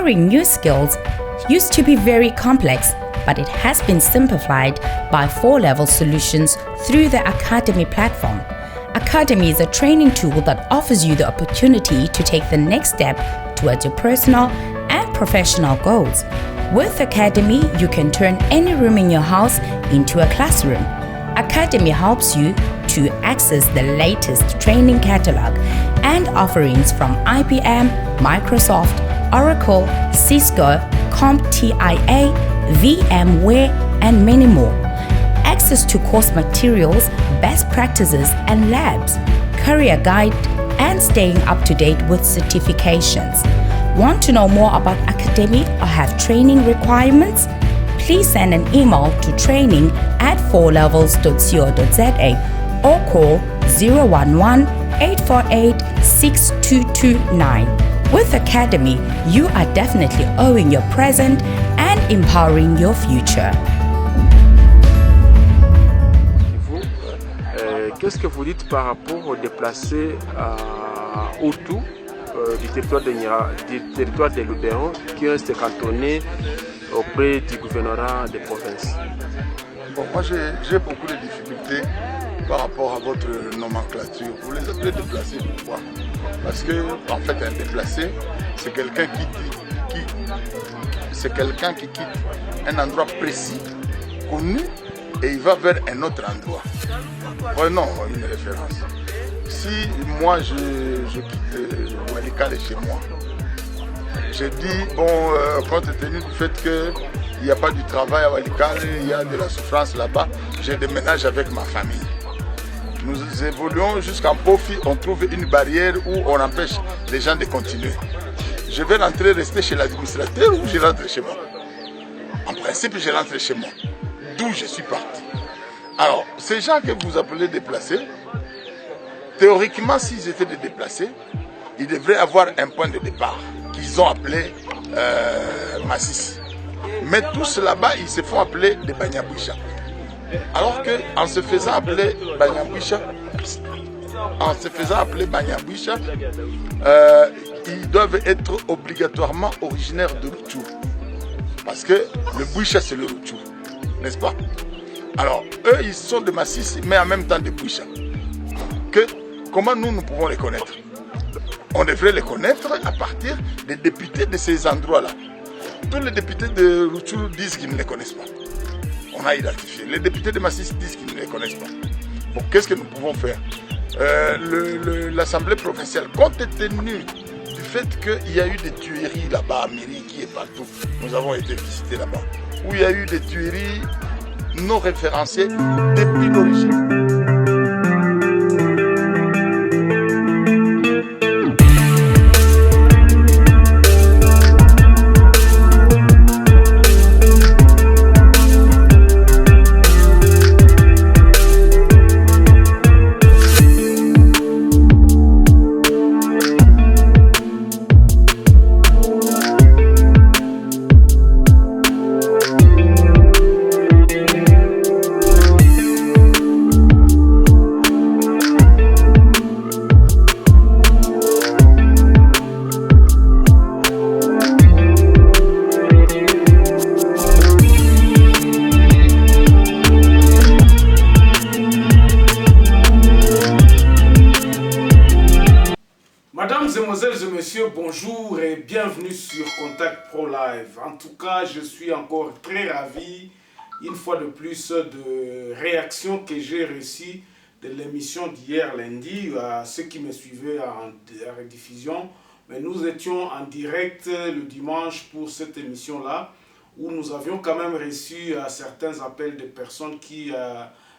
Acquiring new skills used to be very complex, but it has been simplified by 4-level solutions through the Academy platform. Academy is a training tool that offers you the opportunity to take the next step towards your personal and professional goals. With Academy, you can turn any room in your house into a classroom. Academy helps you to access the latest training catalog and offerings from IBM, Microsoft, Oracle, Cisco, CompTIA, VMware, and many more. Access to course materials, best practices and labs, career guide, and staying up to date with certifications. Want to know more about Academy or have training requirements? Please send an email to training@4levels.co.za or call 011-848-6229. With Academy, you are definitely owning your present and empowering your future. Qu'est-ce que vous dites par rapport aux déplacés autour du territoire de l'Oubéron qui reste cantonné auprès du gouvernorat des provinces? Bon, moi j'ai beaucoup de difficultés par rapport à votre nomenclature. Vous les appelez déplacés, pourquoi? Parce que en fait un déplacé, c'est quelqu'un qui quitte un endroit précis, connu, et il va vers un autre endroit. Prenons une référence. Si moi je quitte Walikale chez moi, je dis, bon, compte tenu du fait qu'il n'y a pas du travail à Walikale, il y a de la souffrance là-bas, je déménage avec ma famille. Nous évoluons jusqu'en Pofi, on trouve une barrière où on empêche les gens de continuer. Je vais rester chez l'administrateur ou je rentre chez moi? En principe, je rentre chez moi, d'où je suis parti. Alors, ces gens que vous appelez déplacés, théoriquement, s'ils étaient des déplacés, ils devraient avoir un point de départ qu'ils ont appelé Massis. Mais tous là-bas, ils se font appeler des Banyaboucha. Alors qu'en se faisant appeler Banyaboucha, ils doivent être obligatoirement originaires de Rutshuru. Parce que le Boucha, c'est le Rutshuru, n'est-ce pas? Alors, eux, ils sont de Massis, mais en même temps de Boucha. Comment nous pouvons les connaître? On devrait les connaître à partir des députés de ces endroits-là. Tous les députés de Rutshuru disent qu'ils ne les connaissent pas. On a identifié. Les députés de Massis disent qu'ils ne les connaissent pas. Bon, qu'est-ce que nous pouvons faire? L'Assemblée provinciale, compte tenu du fait qu'il y a eu des tueries là-bas à Miriki et partout, nous avons été visités là-bas, où il y a eu des tueries non référencées depuis l'origine. Bonjour et bienvenue sur Contact Pro Live. En tout cas, je suis encore très ravi, une fois de plus, de réactions que j'ai reçues de l'émission d'hier lundi. À ceux qui me suivaient en rediffusion, mais nous étions en direct le dimanche pour cette émission-là, où nous avions quand même reçu certains appels de personnes qui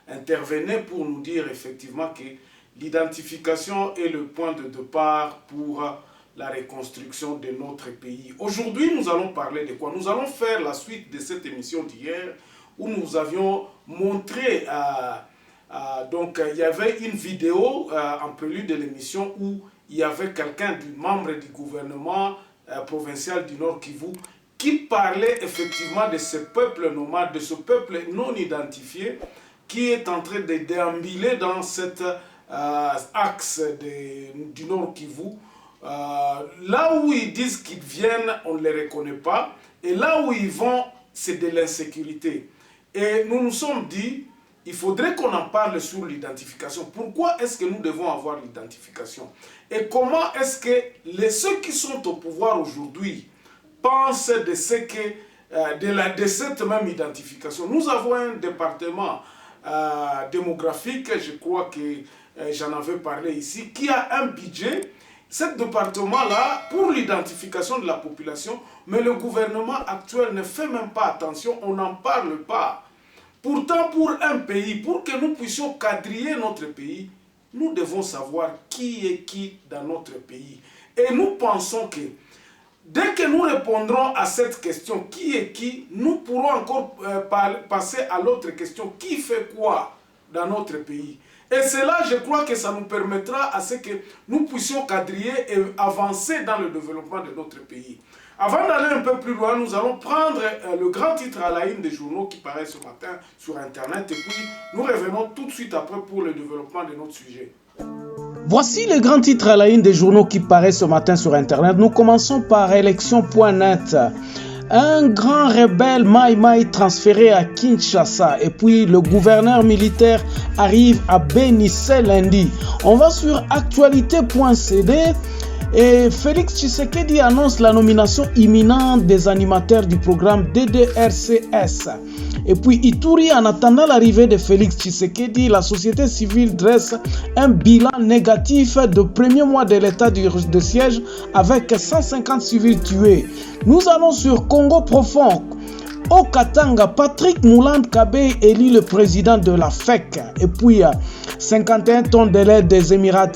intervenaient pour nous dire effectivement que l'identification est le point de départ pour la reconstruction de notre pays. Aujourd'hui, nous allons parler de quoi? Nous allons faire la suite de cette émission d'hier où nous avions montré, donc il y avait une vidéo en prélude de l'émission où il y avait quelqu'un du membre du gouvernement provincial du Nord Kivu qui parlait effectivement de ce peuple nomade, de ce peuple non identifié qui est en train de déambuler dans cet axe du Nord Kivu, Là où ils disent qu'ils viennent, on ne les reconnaît pas. Et là où ils vont, c'est de l'insécurité. Et nous nous sommes dit, il faudrait qu'on en parle sur l'identification. Pourquoi est-ce que nous devons avoir l'identification? Et comment est-ce que ceux qui sont au pouvoir aujourd'hui pensent de cette même identification? Nous avons un département démographique, je crois que j'en avais parlé ici, qui a un budget, ce département-là, pour l'identification de la population, mais le gouvernement actuel ne fait même pas attention, on n'en parle pas. Pourtant, pour un pays, pour que nous puissions quadriller notre pays, nous devons savoir qui est qui dans notre pays. Et nous pensons que dès que nous répondrons à cette question, qui est qui, nous pourrons encore passer à l'autre question, qui fait quoi dans notre pays. Et cela, je crois que ça nous permettra à ce que nous puissions quadriller et avancer dans le développement de notre pays. Avant d'aller un peu plus loin, nous allons prendre le grand titre à la une des journaux qui paraît ce matin sur Internet et puis nous revenons tout de suite après pour le développement de notre sujet. Voici le grand titre à la une des journaux qui paraît ce matin sur Internet. Nous commençons par élection.net. Un grand rebelle Mai Mai transféré à Kinshasa et puis le gouverneur militaire arrive à Beni ce lundi. On va sur actualité.cd. Et Félix Tshisekedi annonce la nomination imminente des animateurs du programme DDRCS. Et puis Ituri, en attendant l'arrivée de Félix Tshisekedi, la société civile dresse un bilan négatif de premier mois de l'état de siège avec 150 civils tués. Nous allons sur Congo profond. Au Katanga, Patrick Moulande Kabé élit le président de la FEC. Et puis 51 tonnes de l'aide des Émirats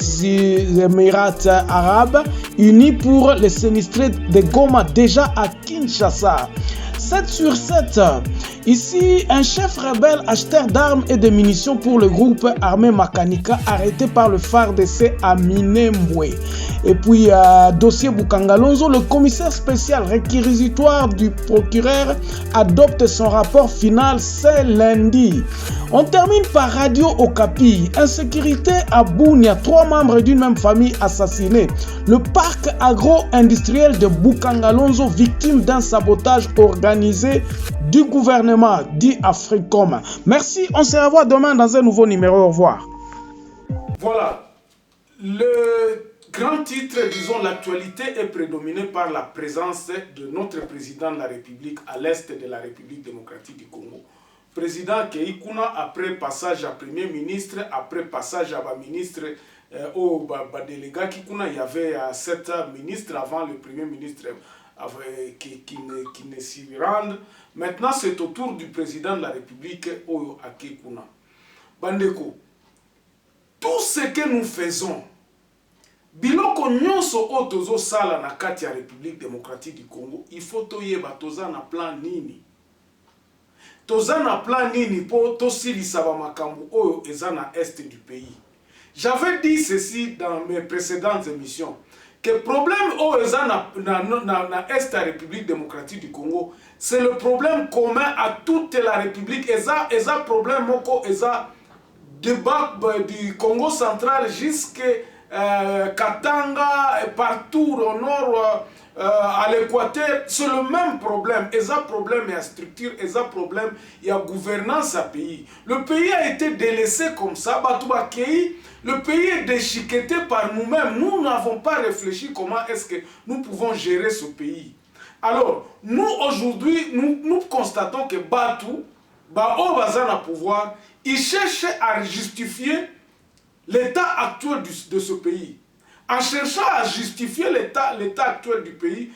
arabes unis pour les sinistrés de Goma déjà à Kinshasa. 7 sur 7. Ici, un chef rebelle acheteur d'armes et de munitions pour le groupe armé Makanika arrêté par le FARDC à Minembwe. Et puis, dossier Bukangalonzo, le commissaire spécial réquisitoire du procureur adopte son rapport final ce lundi. On termine par Radio Okapi. Insécurité à Bunia, 3 membres d'une même famille assassinés. Le parc agro-industriel de Bukangalonzo, victime d'un sabotage organisé du gouvernement, dit Africom. Merci, on se revoit demain dans un nouveau numéro. Au revoir. Voilà. Le grand titre, disons, l'actualité est prédominée par la présence de notre président de la République à l'est de la République démocratique du Congo. Président Keïkouna, après passage à Premier ministre, après passage à ministre au délégat Kikouna, il y avait 7 ministres avant le Premier ministre qui ne s'y rendent. Maintenant, c'est au tour du président de la République à Keïkouna. Bandeko, tout ce que nous faisons, biloko nyonso o tozo sala na kati ya République démocratique du Congo, il faut toyeba toza na plan nini. Toza na plan nini po tosilisa ba makambo oyo eza na est du pays. J'avais dit ceci dans mes précédentes émissions que le problème oyo eza na est de la République démocratique du Congo, c'est le problème commun à toute la République. Eza problème moko eza débat du Congo central jusqu'à Katanga et partout au nord à l'équateur, c'est le même problème. Il y a problème, il y a structure, il y a problème, il y a gouvernance à pays. Le pays a été délaissé comme ça, le pays est déchiqueté par nous-mêmes. Nous n'avons pas réfléchi comment est-ce que nous pouvons gérer ce pays. Alors, nous aujourd'hui, nous constatons que Batou, Bao Bazan à pouvoir, il cherche à justifier l'état actuel de ce pays. En cherchant à justifier l'état actuel du pays,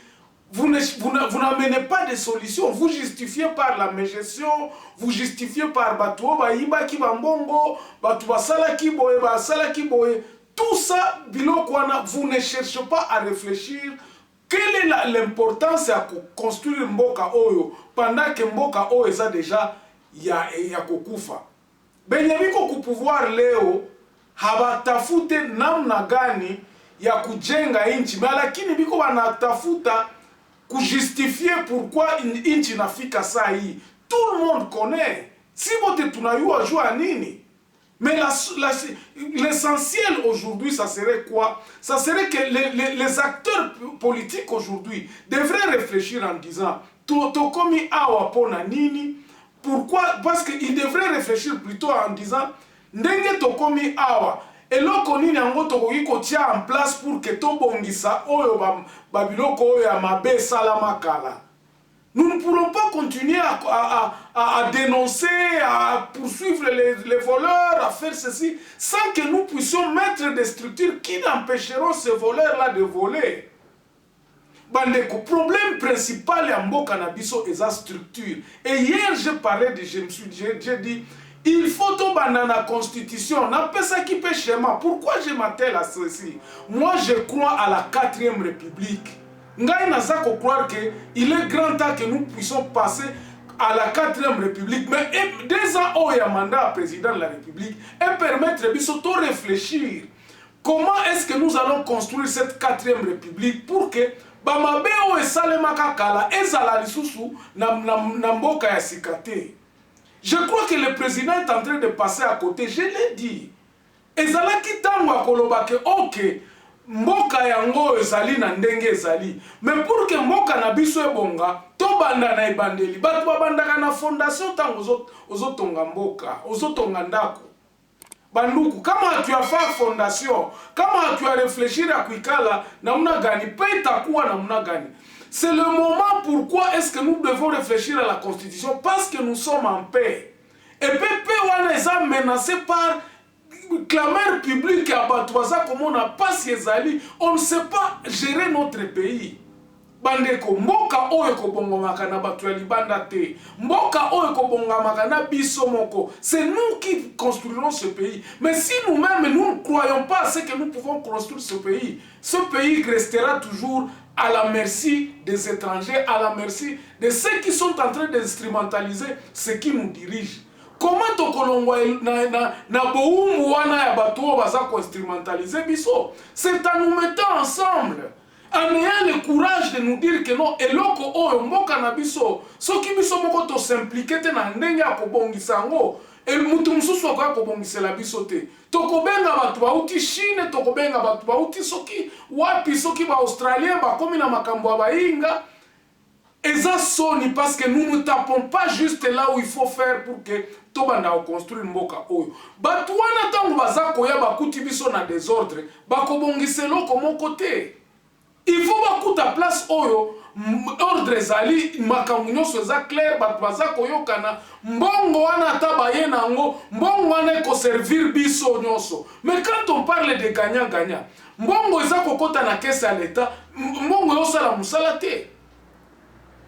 vous n'amenez pas de solution. Vous justifiez par la mégestion, vous justifiez par Batou Baïba qui Bambongo, Batou Basala qui Boye, Basala qui Boye. Tout ça, vous ne cherchez pas à réfléchir. Quelle est l'importance à construire Mboka Oyo pendant que Mboka Oyo est déjà Yakokufa. Benyamiko ku pouvoir leo habatafute namna gani ya kujenga inchi, lakini biko wanatafuta kujustifier pourquoi inchi nafika saa hii. Tout le monde connaît. Si bote tunayua jua nini. Mais l'essentiel aujourd'hui, ça serait quoi? Ça serait que les acteurs politiques aujourd'hui devraient réfléchir en disant Tokomi awa pona nini? Pourquoi? Parce qu'ils devraient réfléchir plutôt en disant Ndenge Tokomi awa. Et loko nini yango tokoki kotia en place pour que tobongisa oyo babiloko oyo ya mabe salama kala. Nous ne pourrons pas continuer à dénoncer, à poursuivre les voleurs, à faire ceci, sans que nous puissions mettre des structures qui n'empêcheront ces voleurs-là de voler. Le problème principal est en Canabiso et sa structure. Et hier, j'ai dit, il faut tomber dans la constitution. On appelle ça qui peut schéma. Pourquoi je m'attelle à ceci? Moi, je crois à la 4e République. Ngai naza ko croire que il est grand temps que nous puissions passer à la 4e République. Mais 2 ans au mandat président de la République et permettre de réfléchir. Comment est-ce que nous allons construire cette 4e République pour que Bamabe o esalemaka kala ezala lisusu na mboka ya sikate. Je crois que le président est en train de passer à côté. Je l'ai dit. Ezala kitango akoloba ke ok. Mboka yango ezali na ndenge ezali. Mais pour que mboka na biso ebonga, to banda na ebandeli. Batu babandaka na fondation tango ozotonga mboka, ozotonga ndako. Banduku, kama tu as fait fondation, kama tu as réfléchi à kuikala, namuna gani, paye ta kuwa namuna gani. C'est le moment pourquoi est-ce que nous devons réfléchir à la constitution, parce que nous sommes en paix. Et paix wana est menacé par clameur publique à Batouaza, comme on n'a pas siezali, on ne sait pas gérer notre pays. Bandeko, mboka oyo kobongomaka na batu ya libanda te. Mboka oyo kobongomaka na biso moko. C'est nous qui construirons ce pays. Mais si nous-mêmes, nous ne croyons pas à ce que nous pouvons construire ce pays restera toujours à la merci des étrangers, à la merci de ceux qui sont en train d'instrumentaliser ce qui nous dirige. Comment tokolongwa na boumu wana ya batu baza ko instrumentaliser biso? C'est en nous mettant ensemble. En ayant le courage de nous dire que non, et loko oyo mboka na biso, soki biso moko to s'impliquer te na ndenge ya kobongisa ngo, et mutu mususu akoya kobongisela biso te. Tokobenga batu bauti Chine, tokobenga batu bauti soki wapi, soki ba Australien bakomi na makambo ya bainga. Eza soni parce que nous ne tapons pas juste là où il faut faire pour que tobanda construire mboka oyo. Batu wana tango baza koya bakuti biso na désordre, bakobongiselo komo côté. Il faut beaucoup de place oyo ordre zali makambo nyonso eza clair bato baza koyokana mbongo wana tabaye nango mbongo wana ko servir biso nyonso. Mais quand on parle de gagnant mbongo eza kokota na caisse à l'état mbongo yosala musala te.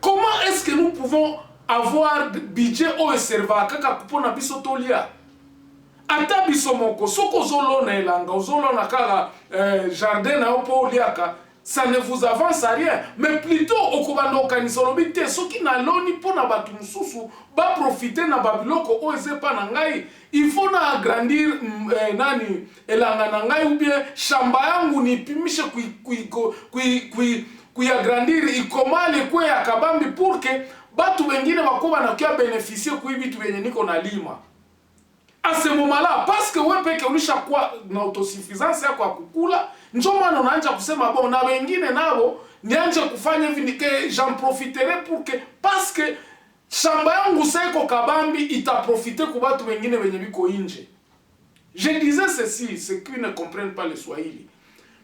Comment est-ce que nous pouvons avoir budget oyo serva kaka kupona biso tolia? Ata biso moko soko zolona elanga ozolona kaka jardin na opo liaka. Ça ne vous avance à rien, mais plutôt au commando kanisolobi ceux qui n'a loni pour na batu mususu ba profiter na babiloko oeze pa na ngai. Il faut na agrandir nani elanga na ngai ou bien shamba yangu ni pimisha kui agrandir ikomale kwe ya kabambi pour que batu wengine wakoba na kia bénéficier kui bitu wenye niko na lima. À ce moment-là, parce que ouais peke ulisha kwa na autosuffisance yako kukula, njo maana unaanza kusema bon na wengine nabo nianje kufanya hivi nike j'en profiterai pour que parce que shamba yangu seko kabambi itaprofiter kwa watu wengine wenye biko nje. Je disais ceci, ceux qui ne comprennent pas le Swahili.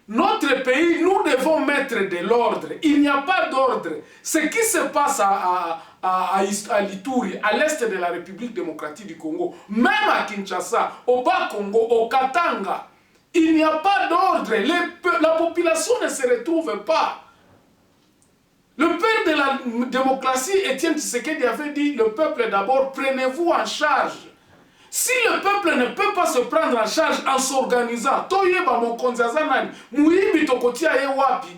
Notre pays, nous devons mettre de l'ordre. Il n'y a pas d'ordre. Ce qui se passe à Lituri, à l'est de la République démocratique du Congo, même à Kinshasa, au Bas-Congo, au Katanga, il n'y a pas d'ordre. La population ne se retrouve pas. Le père de la démocratie, Étienne Tshisekedi, avait dit, le peuple d'abord, prenez-vous en charge. Si le peuple ne peut pas se prendre en charge en s'organisant, toyeba mokonzaza nani, muibi tokotia ye wapi,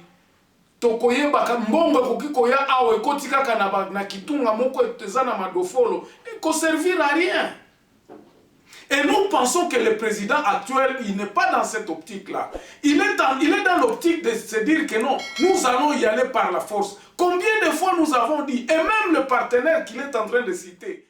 tokoyeba mbongo kokikoya awe kotika kana na kitunga moko etezana madofolo, et ko servir à rien. Et nous pensons que le président actuel, il n'est pas dans cette optique-là. Il est dans l'optique de se dire que non, nous allons y aller par la force. Combien de fois nous avons dit, et même le partenaire qu'il est en train de citer,